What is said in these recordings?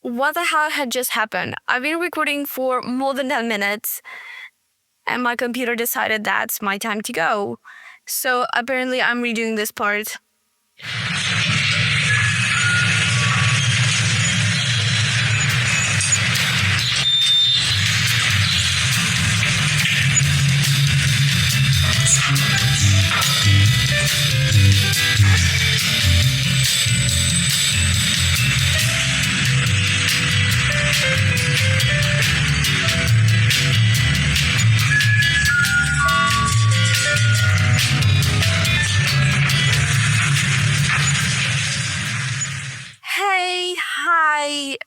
What the hell had just happened? I've been recording for more than 10 minutes and my computer decided that's my time to go. So apparently I'm redoing this part. Hey, hi.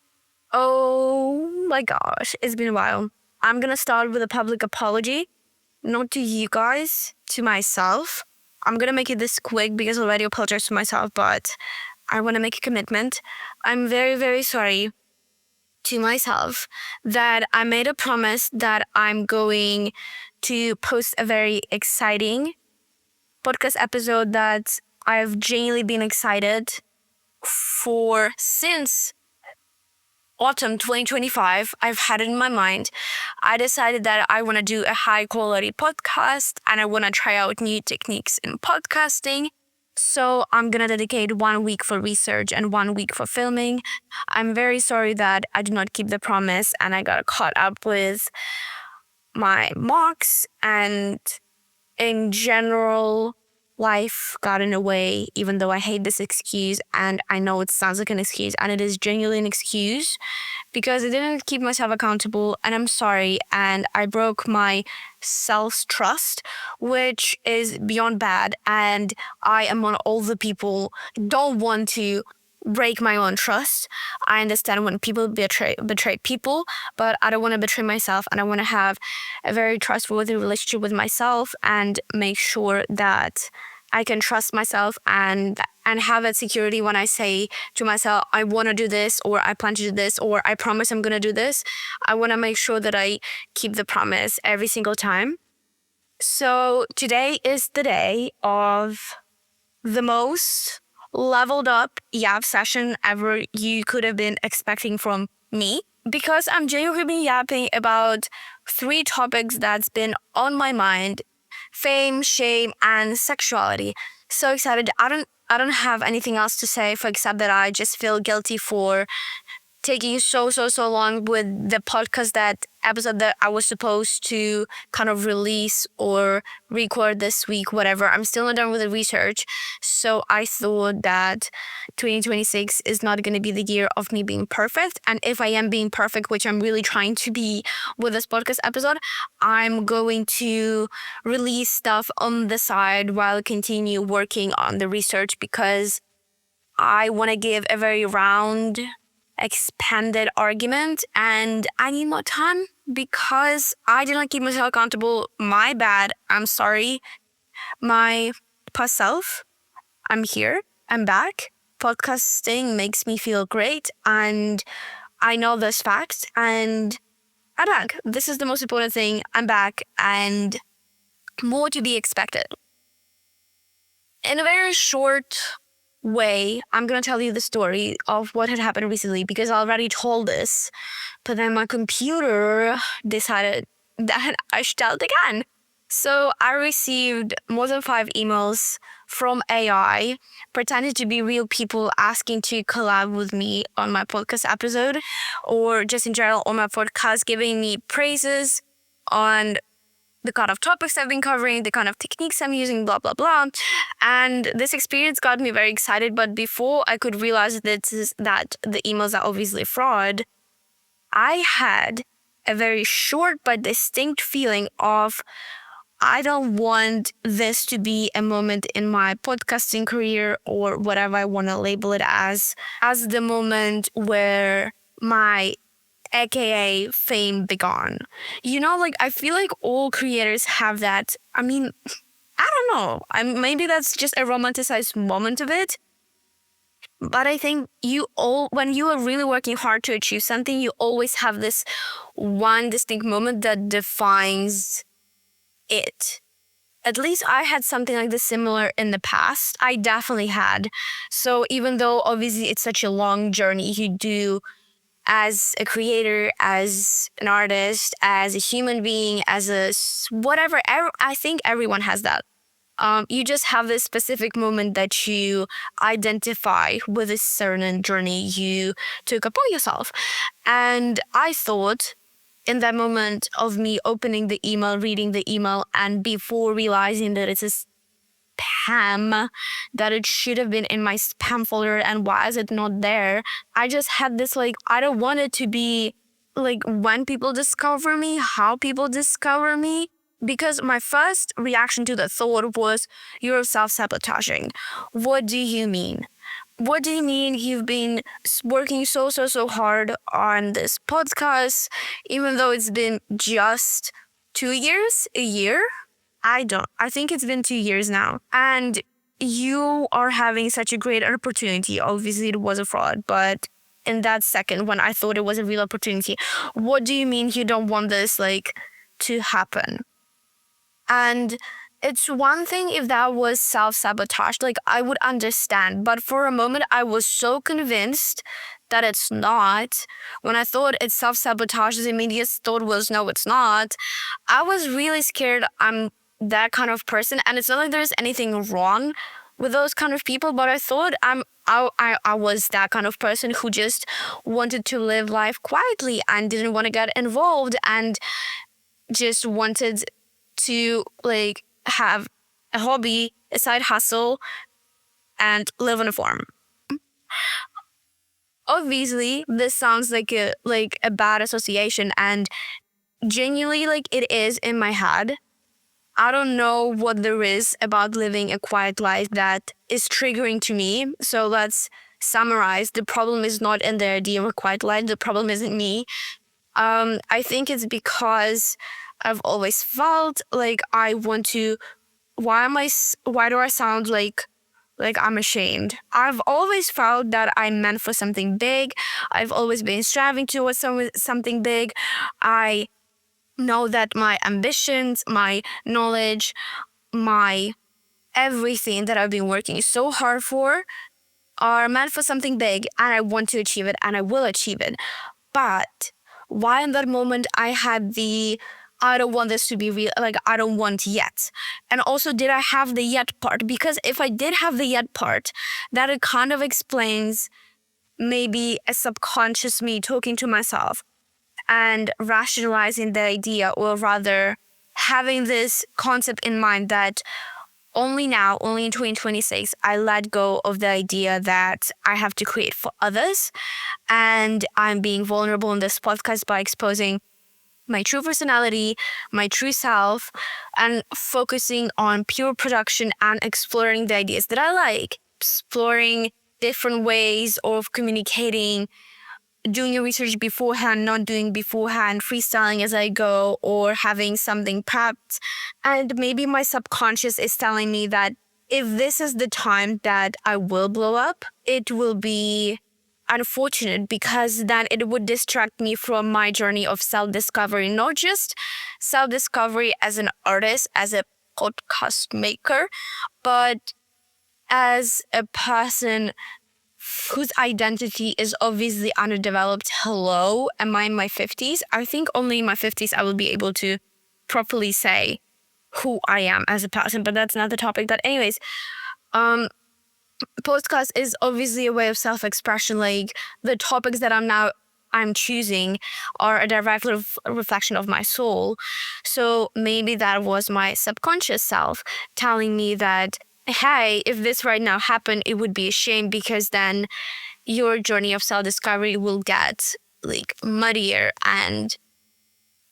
Oh my gosh, it's been a while. I'm gonna start with a public apology. Not to you guys, to myself. I'm gonna make it this quick because I already apologized to myself, but I wanna make a commitment. I'm very, very sorry to myself that I made a promise that I'm going to post a very exciting podcast episode that I've genuinely been excited for since autumn 2025. I've had it in my mind. I decided that I want to do a high quality podcast and I want to try out new techniques in podcasting. So I'm going to dedicate 1 week for research and 1 week for filming. I'm very sorry that I did not keep the promise and I got caught up with my mocks and in general life got in the way, even though I hate this excuse and I know it sounds like an excuse and it is genuinely an excuse because I didn't keep myself accountable and I'm sorry and I broke my self-trust, which is beyond bad, and I am one of all the people don't want to break my own trust. I understand when people betray people, but I don't want to betray myself and I want to have a very trustworthy relationship with myself and make sure that I can trust myself and have that security when I say to myself, I want to do this or I plan to do this or I promise I'm going to do this. I want to make sure that I keep the promise every single time. So today is the day of the most leveled up yap session ever you could have been expecting from me, because I'm genuinely been yapping about 3 topics that's been on my mind: fame, shame, and sexuality. So excited. I don't have anything else to say for except that I just feel guilty for taking so long with the podcast, that episode that I was supposed to kind of release or record this week, whatever. I'm still not done with the research. So I thought that 2026 is not going to be the year of me being perfect. And if I am being perfect, which I'm really trying to be with this podcast episode, I'm going to release stuff on the side while continue working on the research because I want to give a very round, expanded argument and I need more time because I did not keep myself accountable. My bad. I'm sorry. My past self. I'm here. I'm back. Podcasting makes me feel great and I know this fact and I'm back. This is the most important thing. I'm back and more to be expected. In a very short way, I'm going to tell you the story of what had happened recently because I already told this, but then my computer decided that I should tell it again. So I received more than 5 emails from AI pretending to be real people asking to collab with me on my podcast episode or just in general on my podcast, giving me praises on the kind of topics I've been covering, the kind of techniques I'm using, blah, blah, blah. And this experience got me very excited. But before I could realize that the emails are obviously fraud, I had a very short but distinct feeling of I don't want this to be a moment in my podcasting career or whatever I want to label it as the moment where my aka fame began. I feel like all creators have that. I mean, I don't know. Maybe that's just a romanticized moment of it. But I think when you are really working hard to achieve something, you always have this one distinct moment that defines it. At least I had something like this similar in the past. I definitely had. So even though obviously it's such a long journey, you do as a creator, as an artist, as a human being, as a whatever. I think everyone has that. You just have this specific moment that you identify with a certain journey you took upon yourself. And I thought in that moment of me opening the email, reading the email, and before realizing that it's a spam, that it should have been in my spam folder and why is it not there, I just had this like, I don't want it to be like when people discover me, how people discover me. Because my first reaction to the thought was, you're self-sabotaging. What do you mean? What do you mean you've been working so hard on this podcast, even though it's been just 2 years, a year? I think it's been 2 years now. And you are having such a great opportunity. Obviously, it was a fraud, but in that second when I thought it was a real opportunity, what do you mean you don't want this like to happen? And it's one thing if that was self-sabotage, like I would understand. But for a moment, I was so convinced that it's not. When I thought it's self-sabotage, the immediate thought was, no, it's not. I was really scared I'm that kind of person. And it's not like there's anything wrong with those kind of people, but I thought I was that kind of person who just wanted to live life quietly and didn't want to get involved and just wanted to like have a hobby, a side hustle, and live on a farm. Obviously, this sounds like a bad association, and genuinely, like it is in my head. I don't know what there is about living a quiet life that is triggering to me. So let's summarize. The problem is not in the idea of a quiet life. The problem isn't me. I think it's because I've always felt like I want to. Why do I sound like I'm ashamed? I've always felt that I'm meant for something big. I've always been striving towards something big. I know that my ambitions, my knowledge, my everything that I've been working so hard for are meant for something big, and I want to achieve it and I will achieve it. But why in that moment I had the I don't want this to be real, like I don't want yet. And also, did I have the yet part? Because if I did have the yet part, that it kind of explains maybe a subconscious me talking to myself and rationalizing the idea, or rather having this concept in mind that only now, only in 2026, I let go of the idea that I have to create for others. And I'm being vulnerable in this podcast by exposing my true personality, my true self, and focusing on pure production and exploring the ideas that I like, exploring different ways of communicating, doing your research beforehand, not doing beforehand, freestyling as I go, or having something prepped. And maybe my subconscious is telling me that if this is the time that I will blow up, it will be unfortunate because then it would distract me from my journey of self-discovery, not just self-discovery as an artist, as a podcast maker, but as a person whose identity is obviously underdeveloped. Hello, am I in my 50s? I think only in my 50s I will be able to properly say who I am as a person, but that's not the topic. But anyways, podcast is obviously a way of self-expression. Like the topics that I'm choosing are a direct reflection of my soul. So maybe that was my subconscious self telling me that, hey, if this right now happened, it would be a shame because then your journey of self-discovery will get like muddier and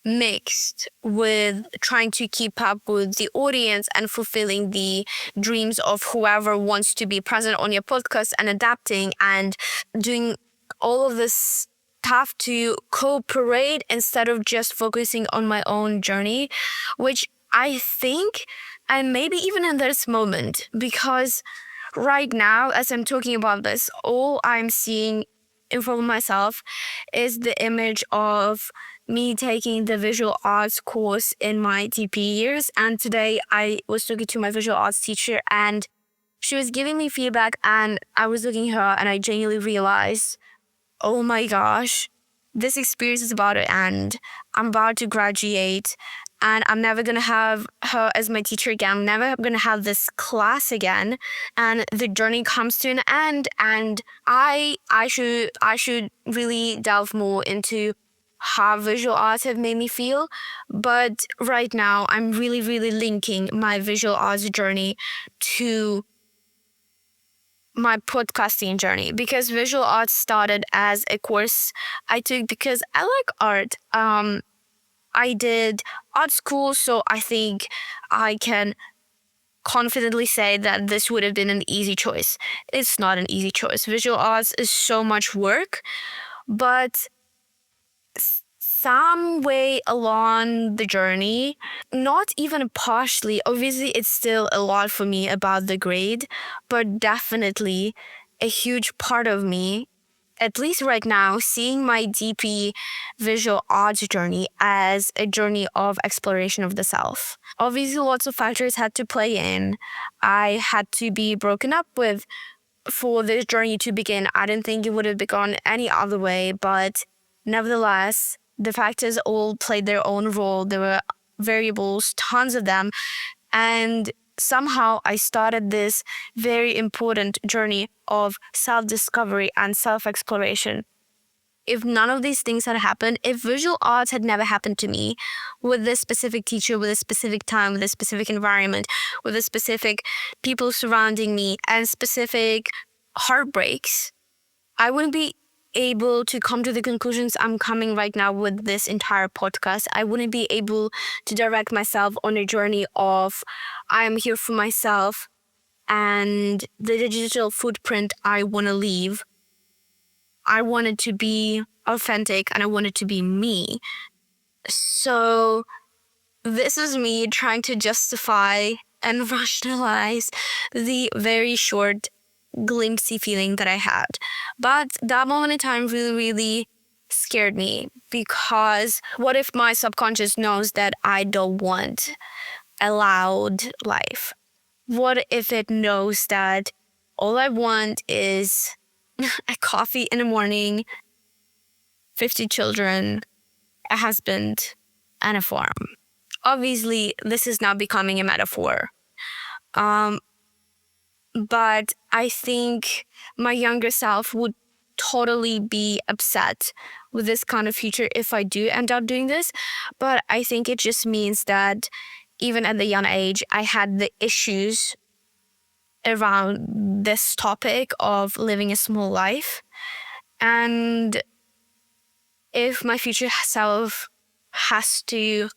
mixed with trying to keep up with the audience and fulfilling the dreams of whoever wants to be present on your podcast and adapting and doing all of this stuff to cooperate instead of just focusing on my own journey, which I think, and maybe even in this moment, because right now, as I'm talking about this, all I'm seeing in front of myself is the image of me taking the visual arts course in my DP years. And today I was talking to my visual arts teacher and she was giving me feedback and I was looking at her and I genuinely realized, oh my gosh, this experience is about to end. I'm about to graduate, and I'm never gonna have her as my teacher again. I'm never gonna have this class again, and the journey comes to an end. And I should really delve more into how visual arts have made me feel. But right now, I'm really, really linking my visual arts journey to my podcasting journey, because visual arts started as a course I took because I like art. I did art school, so I think I can confidently say that this would have been an easy choice. It's not an easy choice. Visual arts is so much work, but some way along the journey, not even partially, obviously it's still a lot for me about the grade, but definitely a huge part of me, at least right now, seeing my DP visual arts journey as a journey of exploration of the self. Obviously, lots of factors had to play in. I had to be broken up with for this journey to begin. I didn't think it would have begun any other way, but nevertheless, the factors all played their own role. There were variables, tons of them, and somehow I started this very important journey of self-discovery and self-exploration. If none of these things had happened, if visual arts had never happened to me with this specific teacher, with a specific time, with a specific environment, with a specific people surrounding me, and specific heartbreaks, I wouldn't be able to come to the conclusions I'm coming right now with this entire podcast. I wouldn't be able to direct myself on a journey of I am here for myself and the digital footprint I want to leave. I wanted to be authentic and I wanted to be me. So this is me trying to justify and rationalize the very short glimpsey feeling that I had. But that moment in time really, really scared me, because what if my subconscious knows that I don't want a loud life? What if it knows that all I want is a coffee in the morning, 50 children, a husband, and a farm? Obviously, this is now becoming a metaphor. But I think my younger self would totally be upset with this kind of future if I do end up doing this. But I think it just means that even at the young age, I had the issues around this topic of living a small life. And if my future self has to,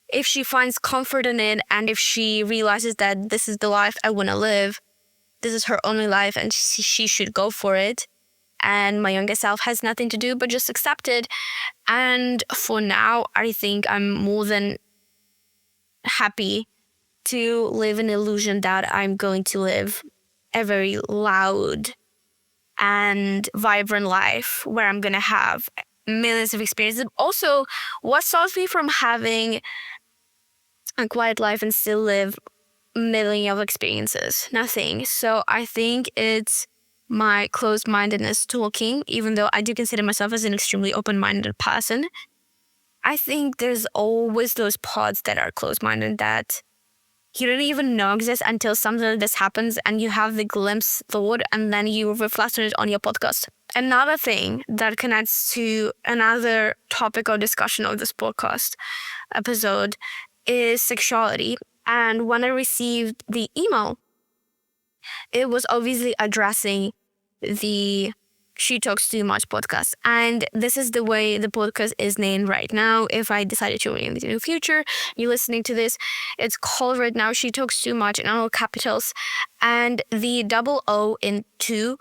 if she finds comfort in it, and if she realizes that this is the life I want to live, this is her only life and she should go for it, and my younger self has nothing to do but just accept it. And for now, I think I'm more than happy to live an illusion that I'm going to live a very loud and vibrant life where I'm going to have millions of experiences. Also, what stops me from having a quiet life and still live million of experiences? Nothing. So I think it's my closed-mindedness talking, even though I do consider myself as an extremely open-minded person. I think there's always those parts that are closed-minded that you don't even know exist until something like this happens and you have the glimpse thought and then you reflect on it on your podcast. Another thing that connects to another topic of discussion of this podcast episode is sexuality. And when I received the email, it was obviously addressing the She Talks Too Much podcast. And this is the way the podcast is named right now. If I decided to rename it in the future, you're listening to this, it's called right now She Talks Too Much in all capitals. And the double O in two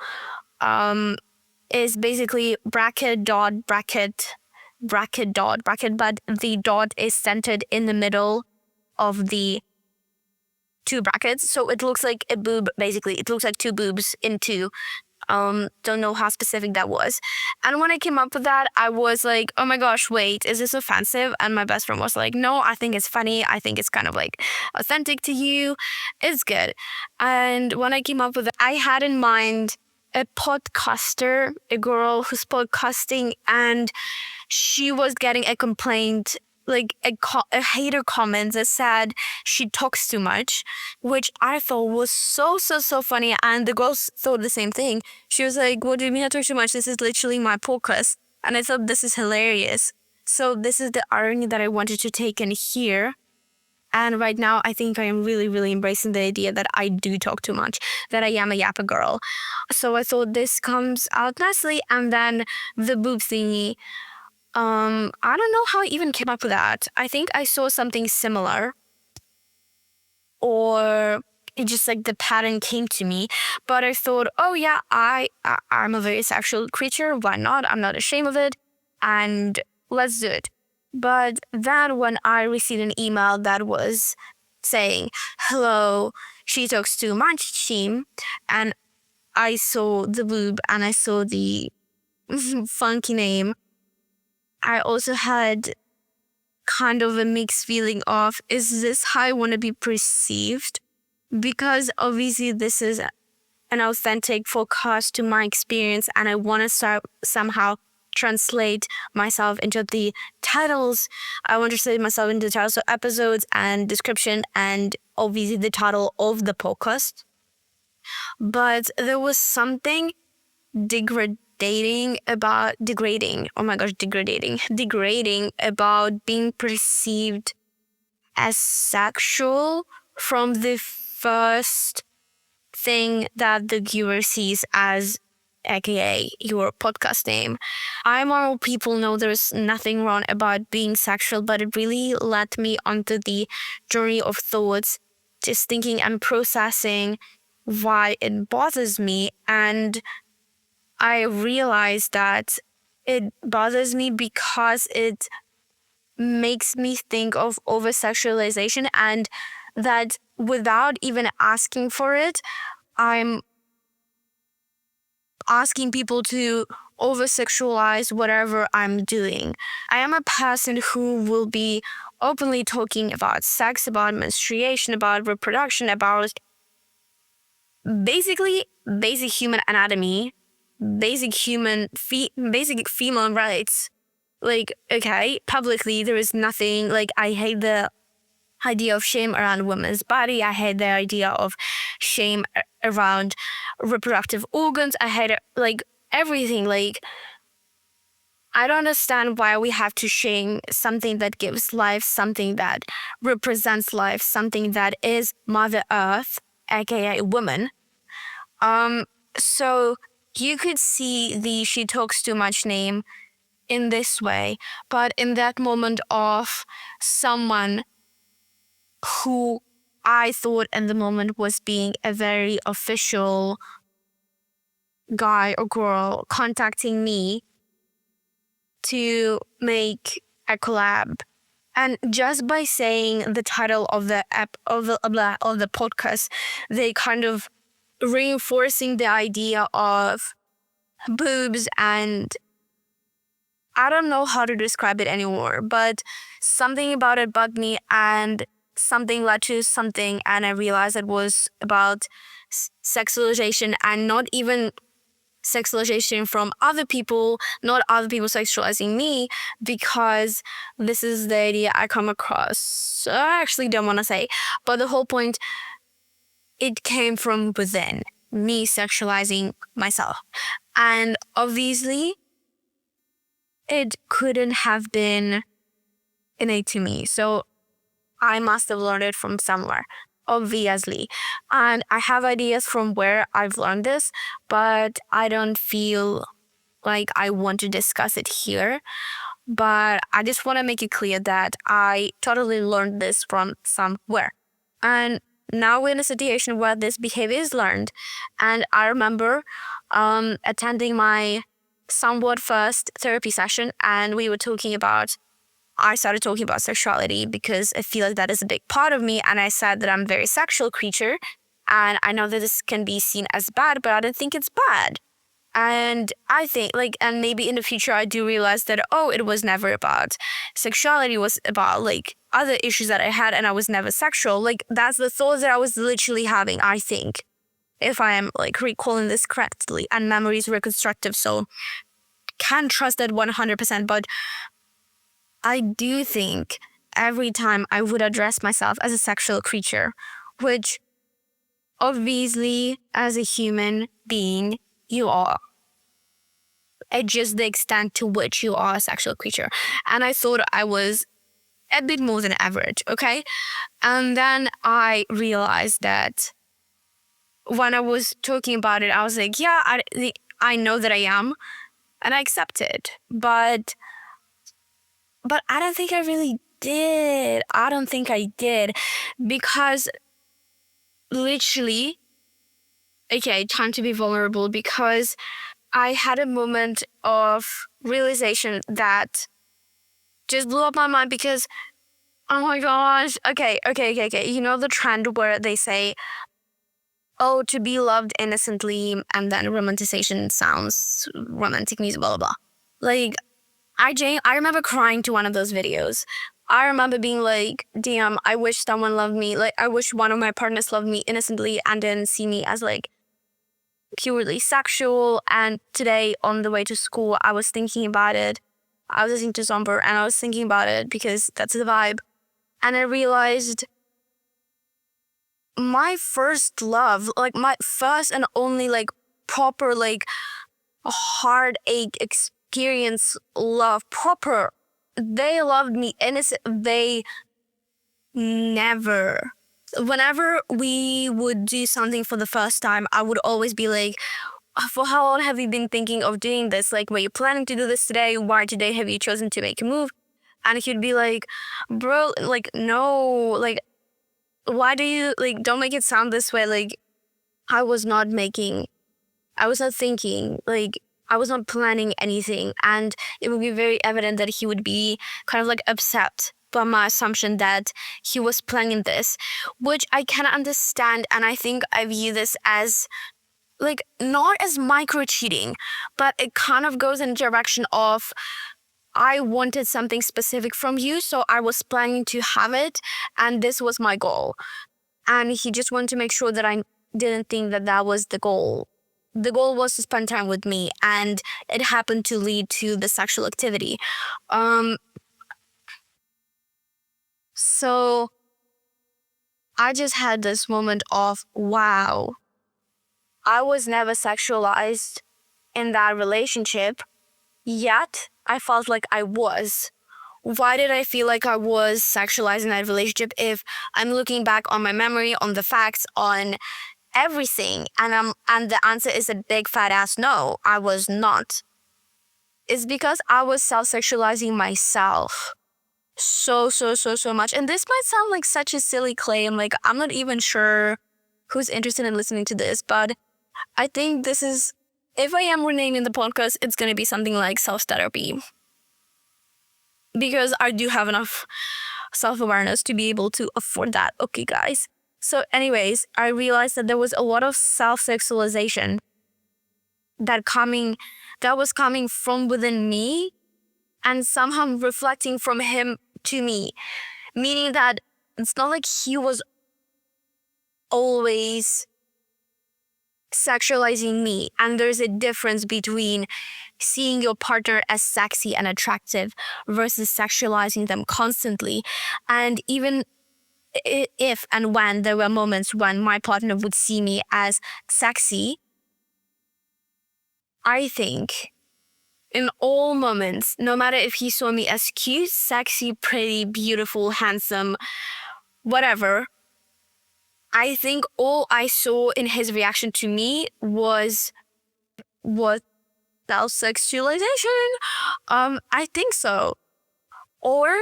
is basically bracket, dot, bracket, bracket, dot, bracket, but the dot is centered in the middle of the two brackets. So it looks like a boob, basically. It looks like two boobs in two. Don't know how specific that was. And when I came up with that, I was like, oh my gosh, wait, is this offensive? And my best friend was like, no, I think it's funny. I think it's kind of like authentic to you. It's good. And when I came up with it, I had in mind a podcaster, a girl who's podcasting, and she was getting a complaint, like a hater comment that said she talks too much, which I thought was so funny. And the girls thought the same thing. She was like, "What do you mean I talk too much? This is literally my podcast." And I thought this is hilarious. So this is the irony that I wanted to take in here. And right now, I think I am really embracing the idea that I do talk too much, that I am a yapper girl. So I thought this comes out nicely. And then the boob thingy. I don't know how I even came up with that. I think I saw something similar, or it just like the pattern came to me. But I thought, oh yeah, I'm a very sexual creature. Why not? I'm not ashamed of it, and let's do it. But then when I received an email that was saying, "Hello, she talks too much, team," and I saw the boob and I saw the funky name, I also had kind of a mixed feeling of, is this how I want to be perceived? Because obviously this is an authentic forecast to my experience, and I want to somehow translate myself into the titles. I want to translate myself into the titles of episodes and description, and obviously the title of the podcast. But there was something degrading about being perceived as sexual from the first thing that the viewer sees as aka your podcast name. More people know there's nothing wrong about being sexual, but it really led me onto the journey of thoughts, just thinking and processing why it bothers me. And I realized that it bothers me because it makes me think of over-sexualization, and that without even asking for it, I'm asking people to over-sexualize whatever I'm doing. I am a person who will be openly talking about sex, about menstruation, about reproduction, about basically basic human anatomy, basic female rights. Like, okay, publicly there is nothing, like, I hate the idea of shame around women's body. I hate the idea of shame around reproductive organs. I hate it, like, everything. Like, I don't understand why we have to shame something that gives life, something that represents life, something that is Mother Earth, aka woman. So you could see the "she talks too much" name in this way, but in that moment of someone who I thought in the moment was being a very official guy or girl contacting me to make a collab. And just by saying the title of the podcast, they kind of reinforcing the idea of boobs, and I don't know how to describe it anymore, but something about it bugged me, and something led to something, and I realized it was about sexualization, and not even sexualization from other people, not other people sexualizing me, because this is the idea I come across. I actually don't want to say, but the whole point, it came from within, me sexualizing myself. And obviously, it couldn't have been innate to me. So I must have learned it from somewhere, obviously. And I have ideas from where I've learned this, but I don't feel like I want to discuss it here. But I just want to make it clear that I totally learned this from somewhere. And now we're in a situation where this behavior is learned. And I remember attending my somewhat first therapy session, and I started talking about sexuality because I feel like that is a big part of me. And I said that I'm a very sexual creature. And I know that this can be seen as bad, but I don't think it's bad. And I think, like, and maybe in the future I do realize that, it was never about sexuality, it was about, like, other issues that I had, and I was never sexual. Like, that's the thoughts that I was literally having, I think. if I am like recalling this correctly, and memory is reconstructive, so can't trust that 100%. But I do think every time I would address myself as a sexual creature, which obviously as a human being you are, it's just the extent to which you are a sexual creature. And I thought I was a bit more than average, okay? And then I realized that when I was talking about it, I was like, yeah, I know that I am, and I accept it. But I don't think I really did. I don't think I did, because literally, okay, time to be vulnerable, because I had a moment of realization that just blew up my mind, because oh my gosh, okay. You know the trend where they say, oh, to be loved innocently, and then romanticization sounds romantic music, blah, blah, blah. Like, I remember crying to one of those videos. I remember being like, damn, I wish someone loved me. Like, I wish one of my partners loved me innocently and didn't see me as like purely sexual. And today on the way to school, I was thinking about it. I was listening to Somber and I was thinking about it because that's the vibe. And I realized my first love, like my first and only like proper like heartache experience love, proper, they loved me innocent. They never. Whenever we would do something for the first time, I would always be like, for how long have you been thinking of doing this? Like, were you planning to do this today? Why today have you chosen to make a move? And he'd be like, bro, like, no, like, why do you, like, don't make it sound this way. Like, I was not thinking, like, I was not planning anything. And it would be very evident that he would be kind of like upset by my assumption that he was planning this, which I can understand. And I think I view this as like not as micro cheating, but it kind of goes in the direction of I wanted something specific from you, so I was planning to have it, and this was my goal. And he just wanted to make sure that I didn't think that that was the goal. The goal was to spend time with me, and it happened to lead to the sexual activity. So I just had this moment of, wow, I was never sexualized in that relationship, yet I felt like I was. Why did I feel like I was sexualized in that relationship if I'm looking back on my memory, on the facts, on everything, and the answer is a big fat ass no, I was not. It's because I was self-sexualizing myself so much. And this might sound like such a silly claim. Like, I'm not even sure who's interested in listening to this, but I think this is, if I am renaming the podcast, it's going to be something like self-therapy. Because I do have enough self-awareness to be able to afford that. Okay, guys. So anyways, I realized that there was a lot of self-sexualization that was coming from within me and somehow reflecting from him to me. Meaning that it's not like he was always sexualizing me. And there's a difference between seeing your partner as sexy and attractive versus sexualizing them constantly. And even if and when there were moments when my partner would see me as sexy, I think in all moments, no matter if he saw me as cute, sexy, pretty, beautiful, handsome, whatever, I think all I saw in his reaction to me was self-sexualization. I think so. Or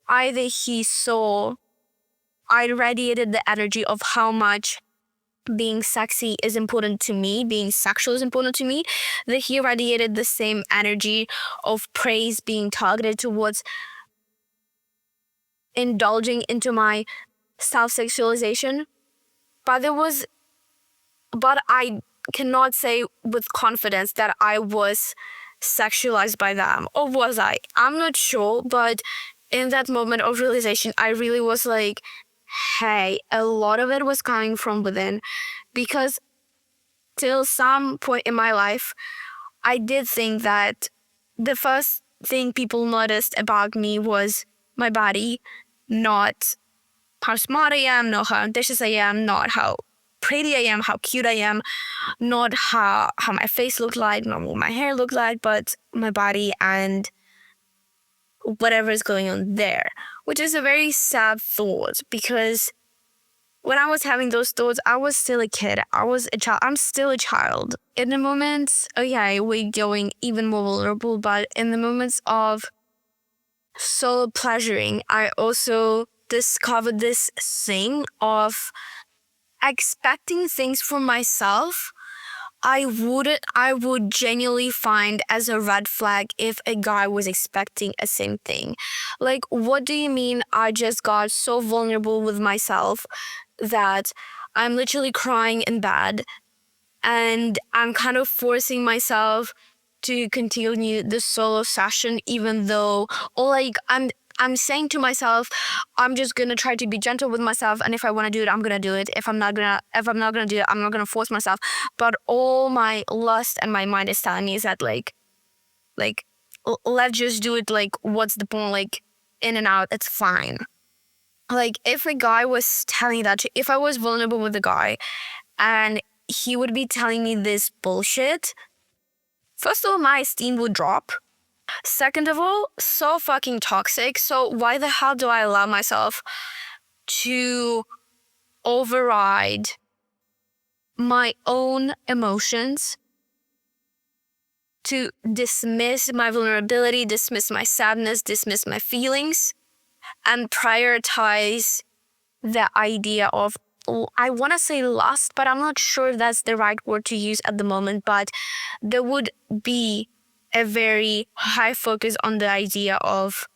either he saw I radiated the energy of how much being sexy is important to me, being sexual is important to me, that he radiated the same energy of praise being targeted towards indulging into my self-sexualization. But I cannot say with confidence that I was sexualized by them. Or was I? I'm not sure, but in that moment of realization, I really was like, hey, a lot of it was coming from within, because till some point in my life, I did think that the first thing people noticed about me was my body, not how smart I am, not how ambitious I am, not how pretty I am, how cute I am, not how my face looked like, not what my hair looked like, but my body and whatever is going on there, which is a very sad thought because when I was having those thoughts, I was still a kid. I was a child. I'm still a child. In the moments, we're going even more vulnerable, but in the moments of soul pleasuring, I also discovered this thing of expecting things from myself. I would genuinely find as a red flag if a guy was expecting a same thing. Like, what do you mean I just got so vulnerable with myself that I'm literally crying in bed and I'm kind of forcing myself to continue the solo session even though, or like, I'm saying to myself, I'm just gonna try to be gentle with myself, and if I want to do it, I'm gonna do it. If I'm not gonna do it, I'm not gonna force myself. But all my lust and my mind is telling me is that like, let's just do it. Like, what's the point? Like, in and out, it's fine. Like, if a guy was telling that, if I was vulnerable with a guy, and he would be telling me this bullshit, first of all, my esteem would drop. Second of all, so fucking toxic. So why the hell do I allow myself to override my own emotions, to dismiss my vulnerability, dismiss my sadness, dismiss my feelings, and prioritize the idea of, I want to say lust, but I'm not sure if that's the right word to use at the moment, but there would be a very high focus on the idea of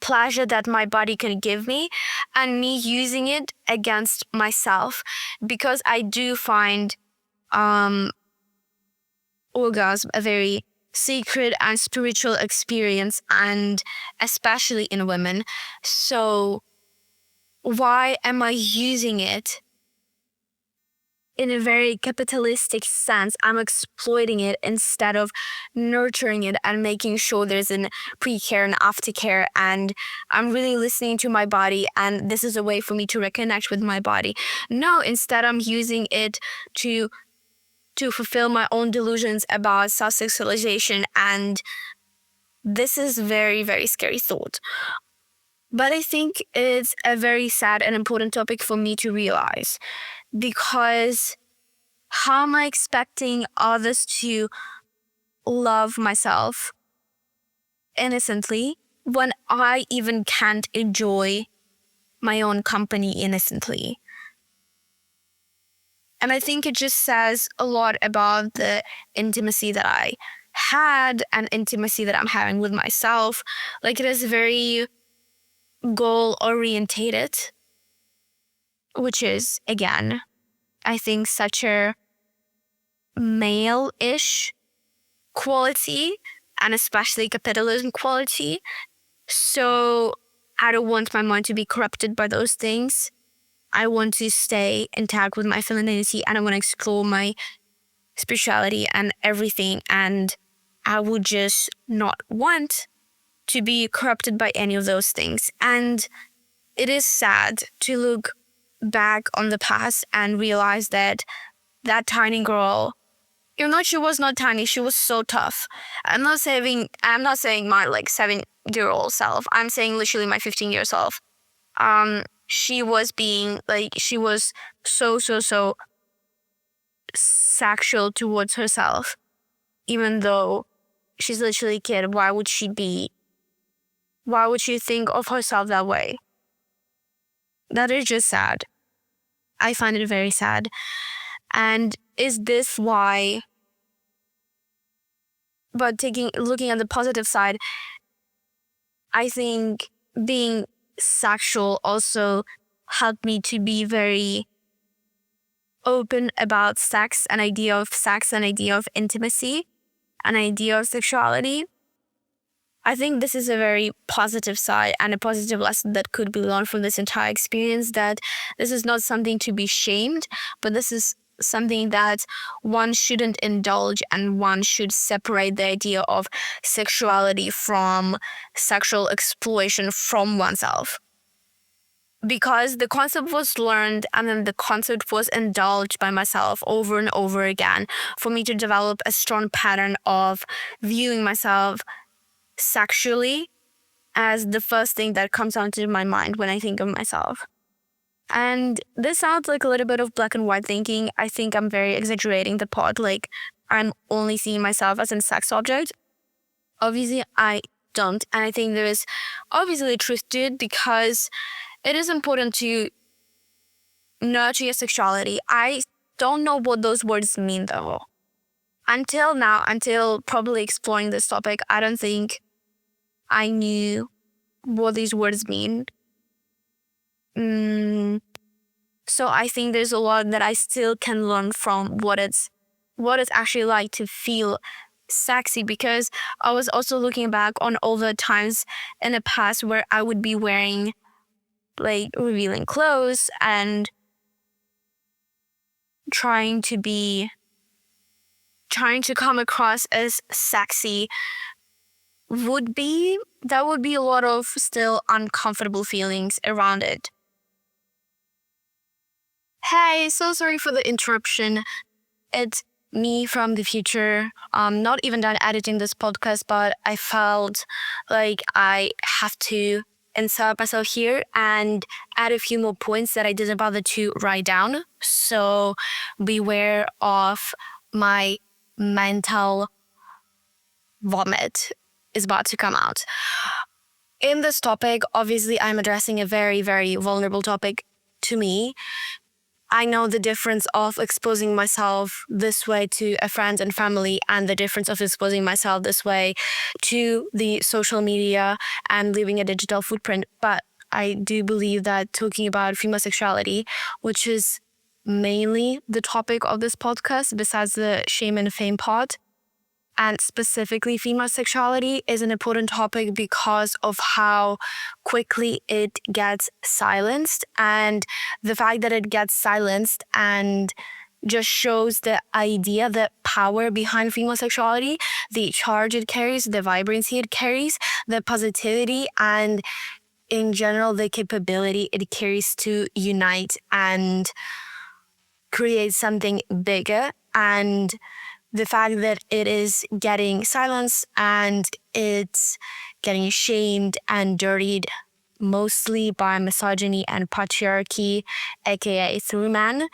pleasure that my body can give me and me using it against myself, because I do find orgasm a very sacred and spiritual experience, and especially in women. So why am I using it in a very capitalistic sense? I'm exploiting it instead of nurturing it and making sure there's an pre-care and aftercare, and I'm really listening to my body, and this is a way for me to reconnect with my body. No, instead I'm using it to fulfill my own delusions about self-sexualization, and this is very, very scary thought. But I think it's a very sad and important topic for me to realize, because how am I expecting others to love myself innocently when I even can't enjoy my own company innocently? And I think it just says a lot about the intimacy that I had and intimacy that I'm having with myself. Like, it is very goal orientated, which is, again, I think such a male-ish quality, and especially capitalism quality. So I don't want my mind to be corrupted by those things. I want to stay intact with my femininity, and I want to explore my spirituality and everything. And I would just not want to be corrupted by any of those things. And it is sad to look back on the past and realize that that tiny girl, even though she was not tiny, she was so tough. I'm not saying my like 7-year-old self. I'm saying literally my 15-year self. She was so sexual towards herself, even though she's literally a kid. Why would she think of herself that way? That is just sad. I find it very sad. And is this why, but looking at the positive side, I think being sexual also helped me to be very open about sex, an idea of intimacy, an idea of sexuality. I think this is a very positive side and a positive lesson that could be learned from this entire experience, that this is not something to be shamed, but this is something that one shouldn't indulge, and one should separate the idea of sexuality from sexual exploration from oneself. Because the concept was learned and then the concept was indulged by myself over and over again for me to develop a strong pattern of viewing myself sexually as the first thing that comes onto my mind when I think of myself. And this sounds like a little bit of black and white thinking. I think I'm very exaggerating the part. Like, I'm only seeing myself as a sex object. Obviously, I don't. And I think there is obviously a truth to it, because it is important to nurture your sexuality. I don't know what those words mean, though. Until now, until probably exploring this topic, I don't think I knew what these words mean. So I think there's a lot that I still can learn from what it's actually like to feel sexy, because I was also looking back on all the times in the past where I would be wearing like revealing clothes and trying to come across as sexy. That would be a lot of still uncomfortable feelings around it. Hey, so sorry for the interruption. It's me from the future. Not even done editing this podcast, but I felt like I have to insert myself here and add a few more points that I didn't bother to write down. So beware of my mental vomit is about to come out. In this topic, obviously, I'm addressing a very, very vulnerable topic to me. I know the difference of exposing myself this way to a friend and family, and the difference of exposing myself this way to the social media and leaving a digital footprint. But I do believe that talking about female sexuality, which is mainly the topic of this podcast, besides the shame and fame part, and specifically female sexuality, is an important topic because of how quickly it gets silenced. And the fact that it gets silenced and just shows the idea, the power behind female sexuality, the charge it carries, the vibrancy it carries, the positivity, and in general, the capability it carries to unite and create something bigger. And the fact that it is getting silenced and it's getting shamed and dirtied mostly by misogyny and patriarchy, aka through men,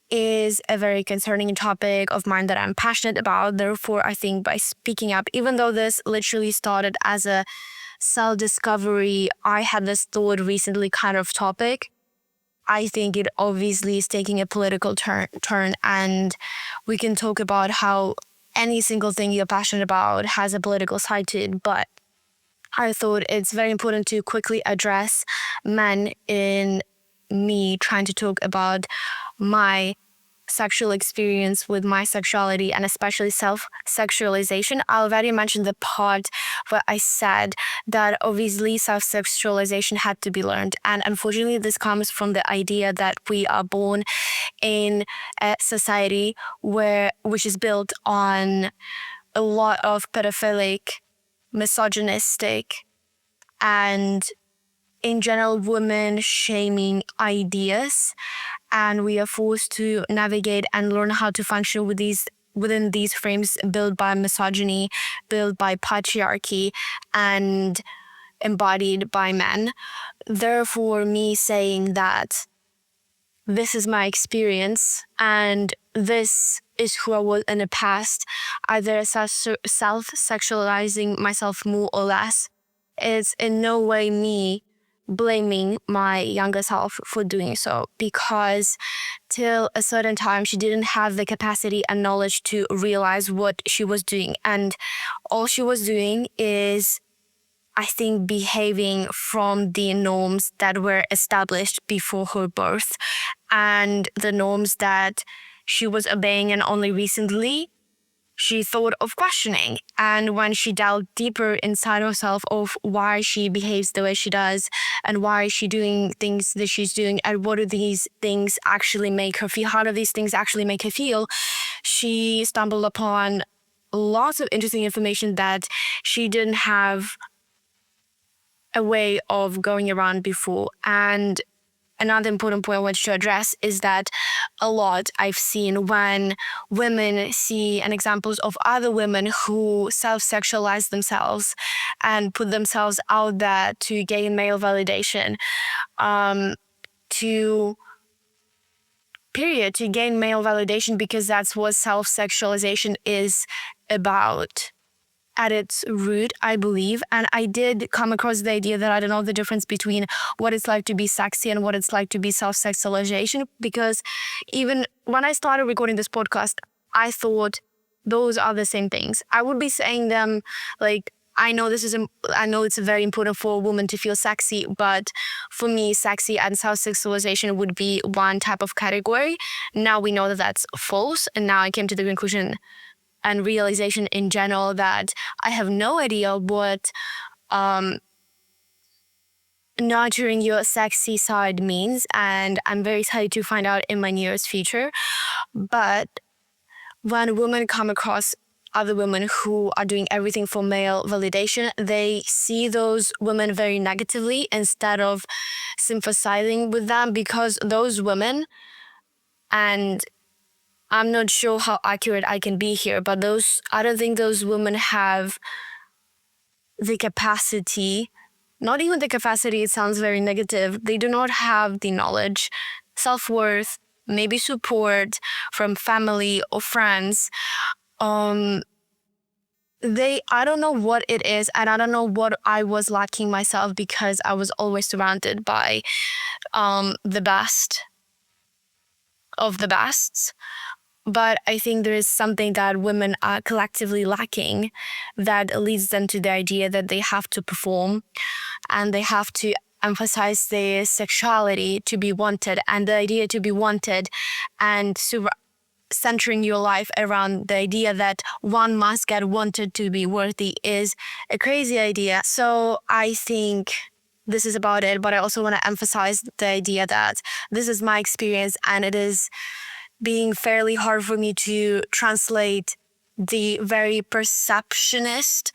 is a very concerning topic of mine that I'm passionate about. Therefore, I think by speaking up, even though this literally started as a self-discovery, I had this thought recently kind of topic, I think it obviously is taking a political turn, and we can talk about how any single thing you're passionate about has a political side to it. But I thought it's very important to quickly address men in me trying to talk about my sexual experience with my sexuality, and especially self-sexualization. I already mentioned the part where I said that obviously self-sexualization had to be learned. And unfortunately, this comes from the idea that we are born in a society which is built on a lot of pedophilic, misogynistic, and in general women shaming ideas, and we are forced to navigate and learn how to function within these frames built by misogyny, built by patriarchy, and embodied by men. Therefore, me saying that this is my experience and this is who I was in the past, either self-sexualizing myself more or less, is in no way me blaming my younger self for doing so, because till a certain time she didn't have the capacity and knowledge to realize what she was doing, and all she was doing is, I think, behaving from the norms that were established before her birth, and the norms that she was obeying, and only recently she thought of questioning. And when she delved deeper inside herself of why she behaves the way she does and why is she doing things that she's doing and what do these things actually make her feel, how do these things actually make her feel, she stumbled upon lots of interesting information that she didn't have a way of going around before. And another important point I want to address is that a lot I've seen when women see and examples of other women who self-sexualize themselves and put themselves out there to gain male validation, to gain male validation, because that's what self-sexualization is about at its root, I believe. And I did come across the idea that I don't know the difference between what it's like to be sexy and what it's like to be self-sexualization, because even when I started recording this podcast, I thought those are the same things. I would be saying them like, I know it's very important for a woman to feel sexy, but for me, sexy and self-sexualization would be one type of category. Now we know that that's false. And now I came to the conclusion and realization in general that I have no idea what nurturing your sexy side means. And I'm very excited to find out in my nearest future. But when women come across other women who are doing everything for male validation, they see those women very negatively instead of sympathizing with them, because those women, and I'm not sure how accurate I can be here, but I don't think those women have the capacity, not even the capacity, it sounds very negative. They do not have the knowledge, self-worth, maybe support from family or friends. I don't know what it is, and I don't know what I was lacking myself, because I was always surrounded by the best of the bests. But I think there is something that women are collectively lacking that leads them to the idea that they have to perform and they have to emphasize their sexuality to be wanted, and the idea to be wanted and centering your life around the idea that one must get wanted to be worthy is a crazy idea. So I think this is about it, but I also want to emphasize the idea that this is my experience, and it is being fairly hard for me to translate the very perceptionist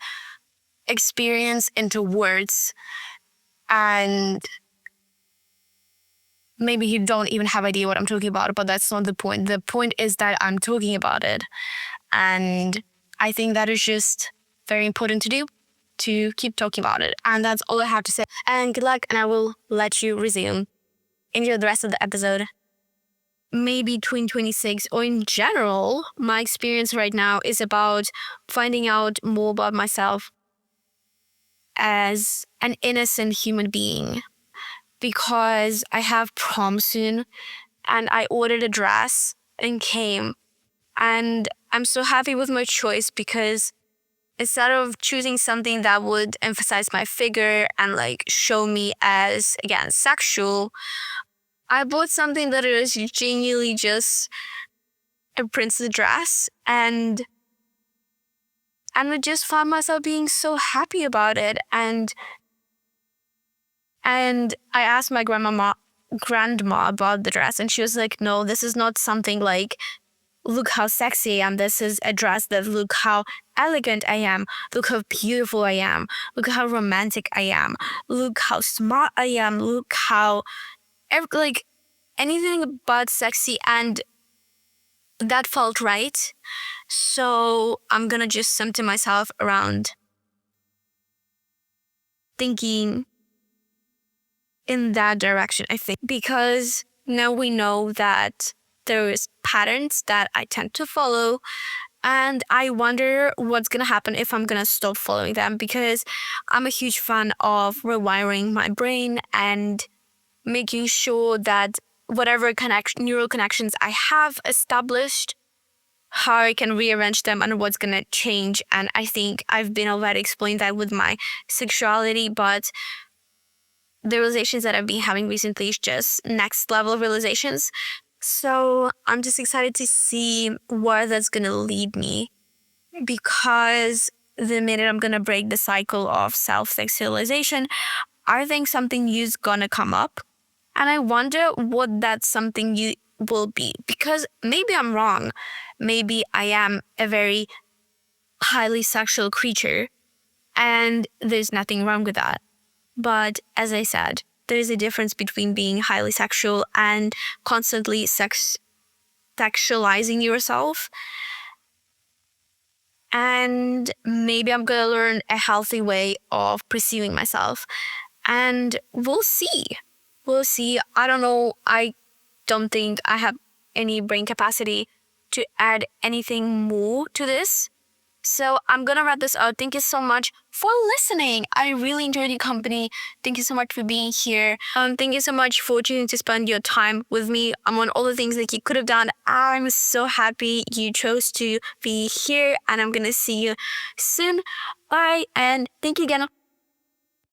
experience into words. And maybe you don't even have idea what I'm talking about, but that's not the point. The point is that I'm talking about it. And I think that is just very important to do, to keep talking about it. And that's all I have to say. And good luck, and I will let you resume. Enjoy the rest of the episode. Maybe 2026, or in general, my experience right now is about finding out more about myself as an innocent human being, because I have prom soon and I ordered a dress and came, and I'm so happy with my choice, because instead of choosing something that would emphasize my figure and like show me as, again, sexual, I bought something that is genuinely just a princess dress, and I just found myself being so happy about it. And I asked my grandma about the dress, and she was like, no, this is not something like, look how sexy I am. This is a dress that, look how elegant I am. Look how beautiful I am. Look how romantic I am. Look how smart I am. Look how like anything but sexy, and that felt right. So I'm gonna just center myself around thinking in that direction, I think, because now we know that there's patterns that I tend to follow, and I wonder what's gonna happen if I'm gonna stop following them, because I'm a huge fan of rewiring my brain and making sure that whatever neural connections I have established, how I can rearrange them and what's going to change. And I think I've been already explained that with my sexuality, but the realizations that I've been having recently is just next level realizations. So I'm just excited to see where that's going to lead me. because the minute I'm gonna break the cycle of self-sexualization, I think something new's gonna come up. And I wonder what that something new will be. Because maybe I'm wrong. Maybe I am a very highly sexual creature, and there's nothing wrong with that. But as I said, there's a difference between being highly sexual and constantly sexualizing yourself. And maybe I'm gonna learn a healthy way of perceiving myself. And we'll see. We'll see. I don't know. I don't think I have any brain capacity to add anything more to this. So I'm gonna wrap this out. Thank you so much for listening. I really enjoyed your company. Thank you so much for being here. Thank you so much for choosing to spend your time with me on all the things that you could have done. I'm so happy you chose to be here, and I'm gonna see you soon. Bye, and thank you again.